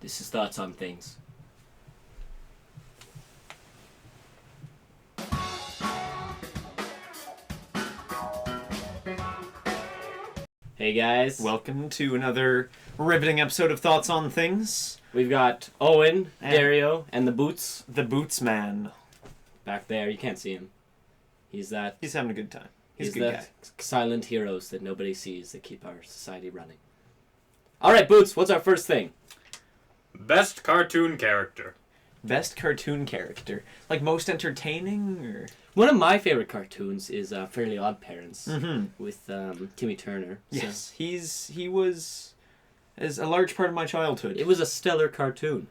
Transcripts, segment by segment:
This is Thoughts on Things. Hey guys. Welcome to another riveting episode of Thoughts on Things. We've got Owen, Dario, and the Boots. The Boots Man. Back there. You can't see him. He's having a good time. He's a good guy. Silent heroes that nobody sees that keep our society running. Alright, Boots, what's our first thing? Best cartoon character. Best cartoon character. Like most entertaining? Or? One of my favorite cartoons is Fairly Odd Parents with Timmy Turner. Yes, so. he was a large part of my childhood. It was a stellar cartoon.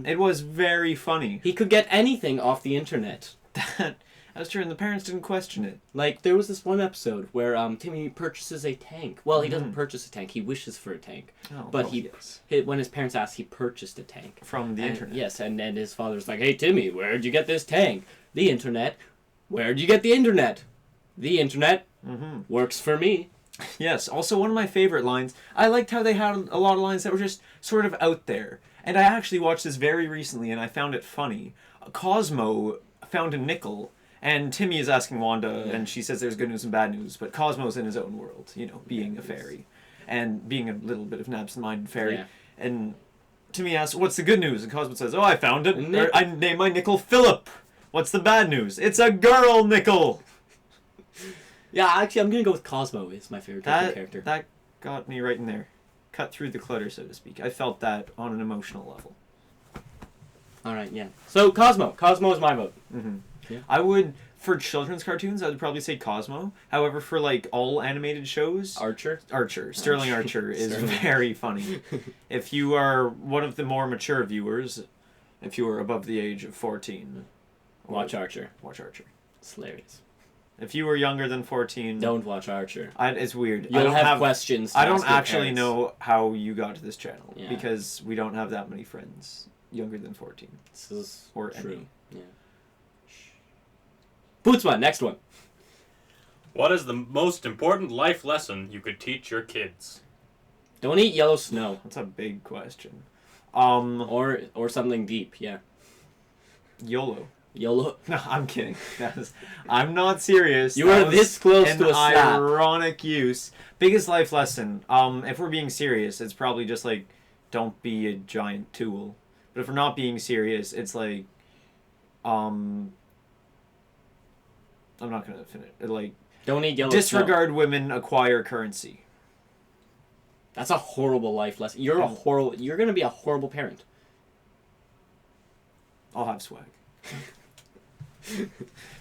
It was very funny. He could get anything off the internet. That's true, and the parents didn't question it. Like, there was this one episode where Timmy purchases a tank. Well, he doesn't purchase a tank. He wishes for a tank. Oh, but yes. When his parents asked, he purchased a tank. From the internet. Yes, and then his father's like, hey, Timmy, where'd you get this tank? The internet. Where'd you get the internet? The internet. Works for me. Yes, also one of my favorite lines. I liked how they had a lot of lines that were just sort of out there. And I actually watched this very recently, and I found it funny. Cosmo found a nickel, and Timmy is asking Wanda, and she says there's good news and bad news, but Cosmo's in his own world, being a fairy, and being a little bit of an absent-minded fairy. Yeah. And Timmy asks, what's the good news? And Cosmo says, I found it. I named my nickel Philip. What's the bad news? It's a girl nickel! Yeah, actually, I'm going to go with Cosmo. It's my favorite character. That got me right in there. Cut through the clutter, so to speak. I felt that on an emotional level. Alright, yeah. So, Cosmo. Cosmo is my vote. Yeah. I would, for children's cartoons, I would probably say Cosmo. However, for all animated shows... Sterling Archer is very funny. If you are one of the more mature viewers, if you are above the age of 14... Watch Archer. It's hilarious. If you were younger than 14... Don't watch Archer. It's weird. You'll have questions to I don't ask your actually parents. know how you got to this channel, because we don't have that many friends younger than 14. This is or true. Any. Yeah. Bootsman, next one. What is the most important life lesson you could teach your kids? Don't eat yellow snow. That's a big question. Or something deep, yeah. YOLO. YOLO. No, I'm kidding. I'm not serious. You are this close to a slap. Ironic use. Biggest life lesson. If we're being serious, it's probably just don't be a giant tool. But if we're not being serious, it's I'm not gonna finish it. Don't eat yellow disregard snow. Women, acquire currency. That's a horrible life lesson. You're gonna be a horrible parent. I'll have swag.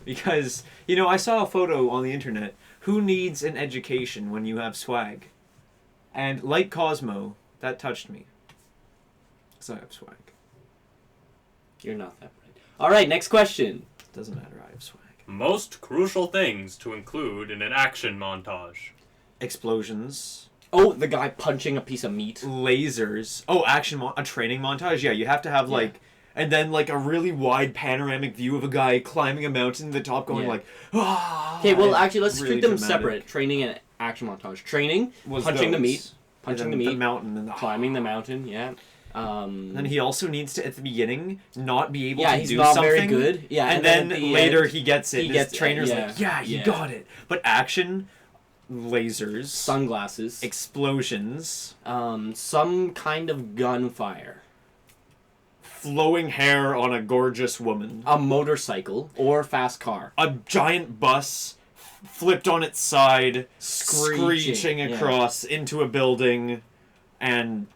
Because, I saw a photo on the internet. Who needs an education when you have swag? And like Cosmo, that touched me. Because I have swag. You're not that bright. Alright, next question. Doesn't matter, I have swag. Most crucial things to include in an action montage. Explosions. Oh, the guy punching a piece of meat. Lasers. Oh, a training montage? Yeah, you have to have and then a really wide panoramic view of a guy climbing a mountain to the top going ah! Okay, well actually let's really treat them dramatic. Separate. Training and action montage. Training, was punching the meat. The mountain and climbing the mountain, yeah. Then he also needs to, at the beginning, not be able to do something. Yeah, he's not very good. Yeah, and then later he gets it. His trainer's you got it. But action, lasers, sunglasses, explosions, some kind of gunfire, flowing hair on a gorgeous woman, a motorcycle or fast car, a giant bus flipped on its side, screeching across into a building, and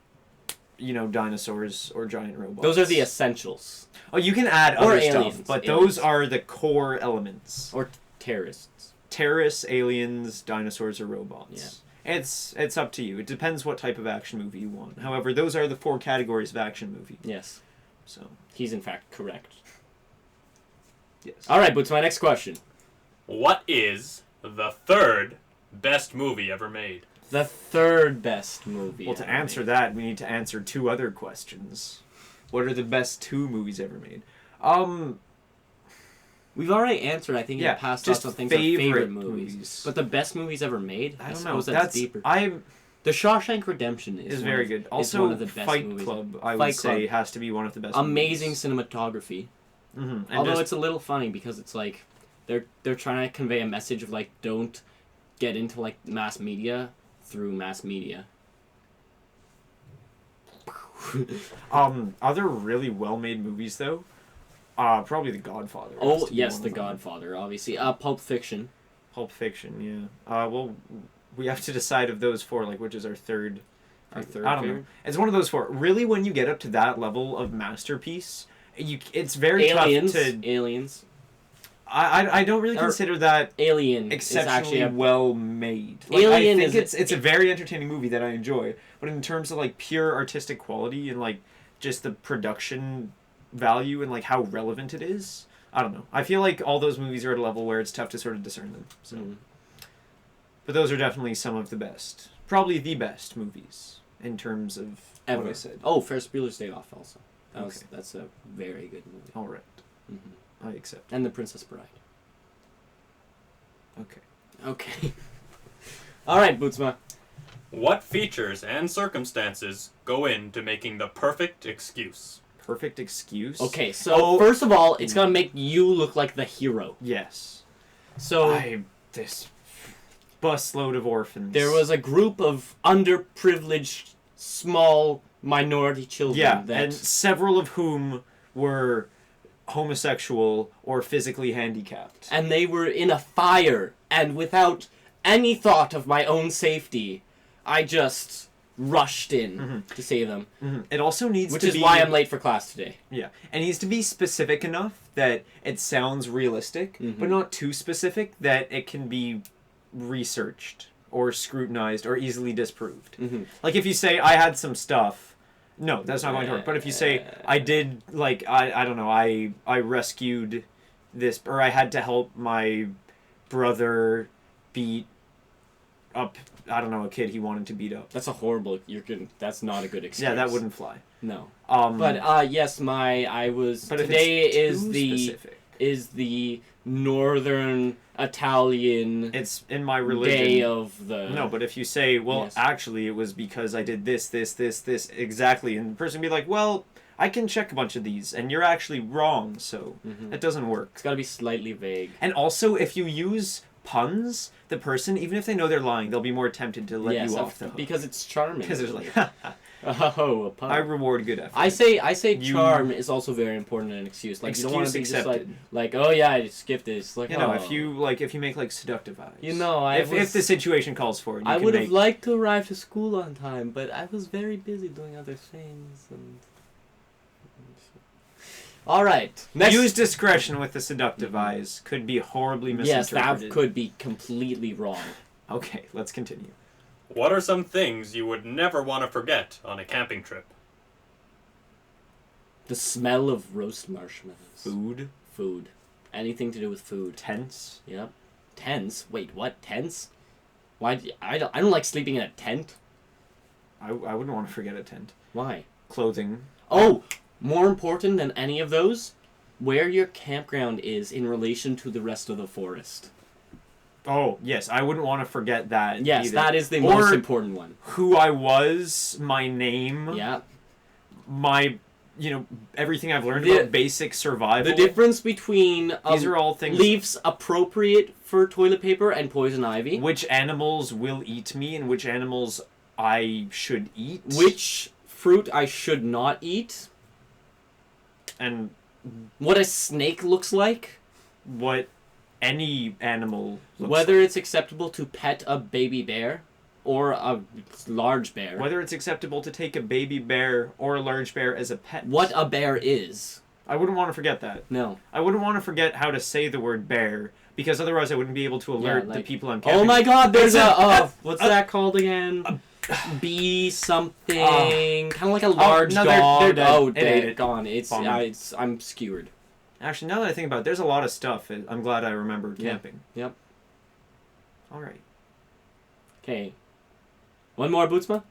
dinosaurs or giant robots. Those are the essentials. Oh, you can add other aliens, stuff, but those are the core elements. Or terrorists. Terrorists, aliens, dinosaurs, or robots. Yeah. It's up to you. It depends what type of action movie you want. However, those are the 4 categories of action movie. Yes. So he's in fact correct. Yes. All right, but to my next question. What is the third best movie ever made? The third best movie. Well, to answer that, we need to answer 2 other questions. What are the best 2 movies ever made? We've already answered, I think, in the past just on things like favorite movies. But the best movies ever made? I don't know. That's deeper. The Shawshank Redemption is very good. Also, one of the best Fight movies. Club, I would Fight say, Club. has to be one of the best Amazing movies. cinematography. Mm-hmm. Although it's a little funny because it's like they're trying to convey a message of like don't get into like mass media through mass media. Other really well-made movies, though, probably The Godfather. has Oh to be yes, one The of them. Godfather, obviously. Pulp Fiction. Pulp Fiction, yeah. Well, we have to decide of those four, like, which is our third. Our third I don't know. favorite? It's one of those four. Really, when you get up to that level of masterpiece, it's very Aliens. tough to. Aliens. I don't really Or- consider that Alien is exceptionally actually well made. Like, Alien I think is it's a very entertaining movie that I enjoy, but in terms of like pure artistic quality and like just the production value and like how relevant it is, I don't know. I feel like all those movies are at a level where it's tough to sort of discern them. So, but those are definitely some of the best, probably the best movies in terms of ever. what I said. Oh, Ferris Bueller's Day Off also. Okay. That's a very good movie. All right, Mm-hmm. I accept. And The Princess Bride. Okay. Okay. All right, Bootsma. What features and circumstances go into making the perfect excuse? Perfect excuse. Okay, so first of all, it's gonna make you look like the hero. Yes. So This busload of orphans. there was a group of underprivileged, small minority children. Yeah, that and several of whom were homosexual or physically handicapped. and they were in a fire, and without any thought of my own safety, I just rushed in to save them. Mm-hmm. It also needs Which to is be... why I'm late for class today. Yeah, it needs to be specific enough that it sounds realistic, but not too specific that it can be researched or scrutinized or easily disproved. Like if you say, I had some stuff... No, that's not going to work. But if you say, I did, like, I don't know, I rescued this, or I had to help my brother beat up, I don't know, a kid he wanted to beat up. That's a horrible. That's not a good excuse. Yeah, that wouldn't fly. No. But Yes, I was. but if Today it's too specific, is the Northern Italian it's in my religion. day of the. No, but if you say, well, Yes. actually, it was because I did this, exactly, and the person would be like, well, I can check a bunch of these, and you're actually wrong, so that doesn't work. It's got to be slightly vague. And also, if you use puns, the person, even if they know they're lying, they'll be more tempted to let you off the hook. Because it's charming. Because it's like, oh, a pun. I reward good effort. I say You- charm is also very important in an excuse. Like you don't want to be Excuse just accepted. like oh yeah, I skipped this. Like You know, oh. if you make like seductive eyes. You know, if the situation calls for it, you I can would have make... liked to arrive to school on time, but I was very busy doing other things. And all right, next. Use discretion with the seductive eyes. Could be horribly Yes, misinterpreted. that could be completely wrong. Okay, let's continue. What are some things you would never want to forget on a camping trip? The smell of roast marshmallows. Food. Food. Anything to do with food. Tents. Yep. Tents. Wait, what? Tents? Why? I don't like sleeping in a tent. I wouldn't want to forget a tent. Why? Clothing. Oh, more important than any of those, where your campground is in relation to the rest of the forest. Oh, yes, I wouldn't want to forget that Yes, either. that is the Or most important one. who I was, my name, Yeah. my, everything I've learned The- about basic survival. The difference between These are all things... leaves appropriate for toilet paper and poison ivy. Which animals will eat me and which animals I should eat. Which fruit I should not eat. And What a snake looks like. what any animal looks Whether it's acceptable to pet a baby bear or a large bear. like. Whether it's acceptable to take a baby bear or a large bear as a pet. What a bear is. I wouldn't want to forget that. No. I wouldn't want to forget how to say the word bear, because otherwise I wouldn't be able to alert the people I'm camping Oh my god, there's It's what's that called again? Bee something. Kind of like a large no, dog. they're dead. Oh, It ate dead. it. Gone. Bummer. I'm skewered. Actually, now that I think about it, there's a lot of stuff. I'm glad I remembered Yeah. camping. Yep. All right. Okay. One more, Bootsma?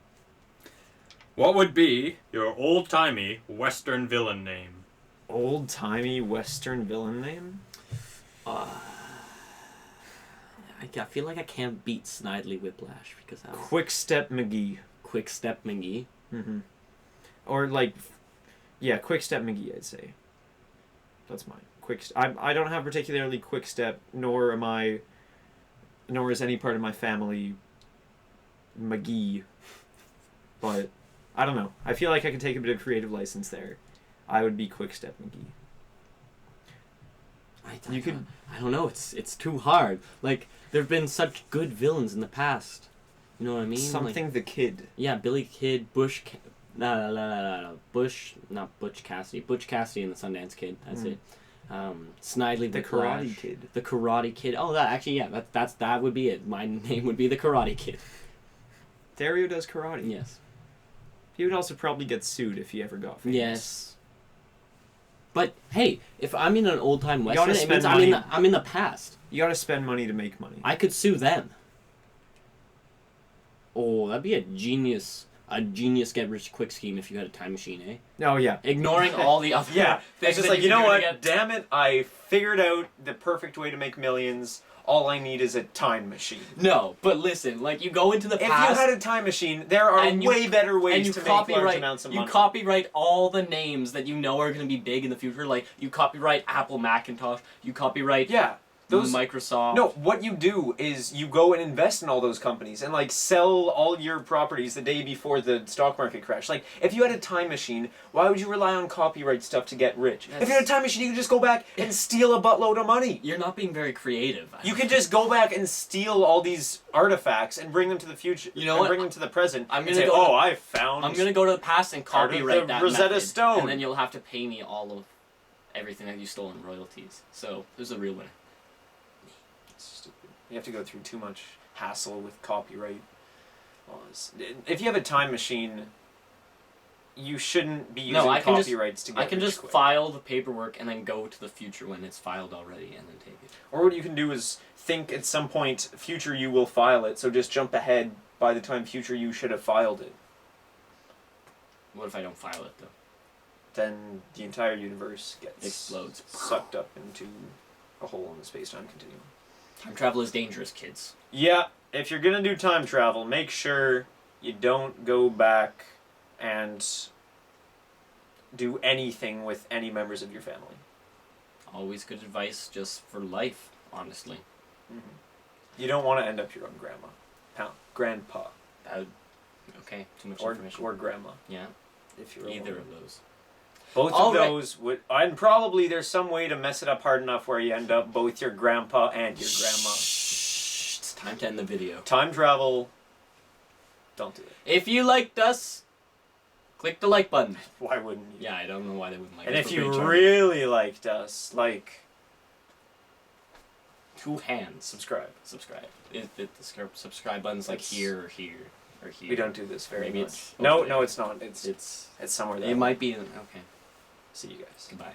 What would be your old-timey Western villain name? Old-timey Western villain name? I feel like I can't beat Snidely Whiplash because I was Quick Step McGee. Quick Step McGee. Mm-hmm. Or like, yeah, Quick Step McGee, I'd say. That's mine. I don't have particularly quick step, nor is any part of my family McGee. But I don't know. I feel like I could take a bit of creative license there. I would be Quick Step McGee. I don't know. It's too hard. Like there've been such good villains in the past. You know what I mean? Something like, the Kid. Yeah, Billy Kid, Bush. Bush, not Butch Cassidy. Butch Cassidy and the Sundance Kid. That's it. Snidely the Whiplash, Karate Kid. The Karate Kid. Oh, that actually, yeah, that would be it. My name would be the Karate Kid. Dario does karate. Yes. He would also probably get sued if he ever got famous. Yes. But hey, if I'm in an old time western, gotta it means spend money. I'm in the past. You gotta spend money to make money. I could sue them. Oh, that'd be a genius get rich quick scheme if you had a time machine, eh? Oh, yeah. Ignoring all the other Yeah. things It's just that like, you know could do what? to get- Damn it, I figured out the perfect way to make millions. All I need is a time machine. No, but listen, like you go into the If past. you had a time machine, there are and you- way better and ways you to make large copyright amounts of money. You copyright all the names that you know are going to be big in the future. Like you copyright Apple Macintosh. You copyright Microsoft. No, what you do is you go and invest in all those companies and like sell all your properties the day before the stock market crash. Like if you had a time machine, why would you rely on copyright stuff to get rich? If you had a time machine, you could just go back and steal a buttload of money. You're not being very creative. You could just go back and steal all these artifacts and bring them to the future. You know and what? Bring them to the present. I'm and gonna say, go "Oh, to- I found." I'm gonna go to the past and part of copyright the that Rosetta method, Stone. and then you'll have to pay me all of everything that you stole in royalties. So who's the real winner? Stupid. You have to go through too much hassle with copyright laws. If you have a time machine, you shouldn't be using I can just- copyrights to get I can rich just quick. file the paperwork and then go to the future when it's filed already and then take it. Or what you can do is think at some point future you will file it, so just jump ahead by the time future you should have filed it. What if I don't file it though? Then the entire universe gets Explodes. sucked up into a hole in the space-time continuum. Time travel is dangerous, kids. Yeah, if you're gonna do time travel, make sure you don't go back and do anything with any members of your family. Always good advice just for life, honestly. You don't want to end up your own grandpa, Okay, too much or information. or grandma. Yeah, If you're either alone. of those. Both All of right. those would, and probably there's some way to mess it up hard enough where you end up both your grandpa and your grandma. Shh, it's time to end the video. Time travel. Don't do it. If you liked us, click the like button. Why wouldn't you? Yeah, I don't know why they wouldn't like And us. if We're you pretty really liked us, like, charming. 2 hands. subscribe. Subscribe. The subscribe button's like It's- here or here or here. We don't do this very Maybe much. it's No, over no, there. it's not. It's It's somewhere there. it might be okay. See you guys. Goodbye.